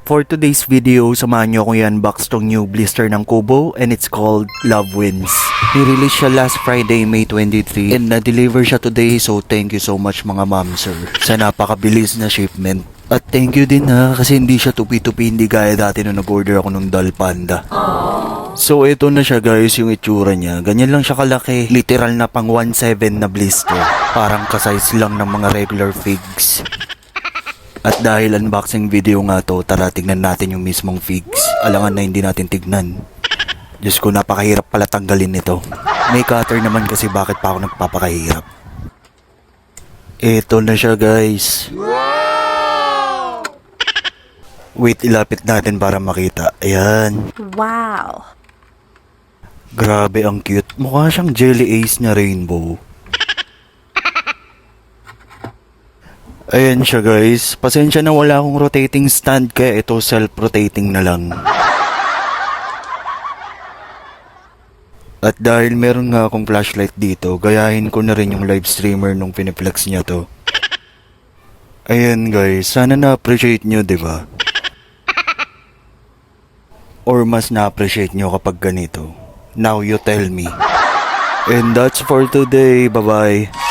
For today's video, samahan nyo akong i-unbox tong new blister ng Kubo and it's called Love Wins. Nirelease siya last Friday, May 23 and na-deliver siya today, so thank you so much mga ma'am sir sa napakabilis na shipment. At thank you din ha, kasi hindi siya tupi-tupi, hindi gaya dati nung nag-order ako ng Doll Panda. So ito na siya guys, yung itsura niya. Ganyan lang siya kalaki, literal na pang 1.7 na blister. Parang kasize lang ng mga regular figs. At dahil unboxing video nga to, tara tignan natin yung mismong figs. Alangan na hindi natin tignan. Diyos ko, napakahirap pala tanggalin nito. May cutter naman kasi bakit pa ako nagpapakahirap. Ito na siya guys. Wait, ilapit natin para makita. Ayan. Wow. Grabe ang cute. Mukha siyang jelly ace na rainbow. Ayan siya guys. Pasensya na wala akong rotating stand kaya ito self-rotating na lang. At dahil meron nga akong flashlight dito, gayahin ko na rin yung live streamer nung piniplex niya to. Ayan guys, sana na-appreciate nyo, diba? Or mas na-appreciate nyo kapag ganito. Now you tell me. And that's for today. Bye-bye.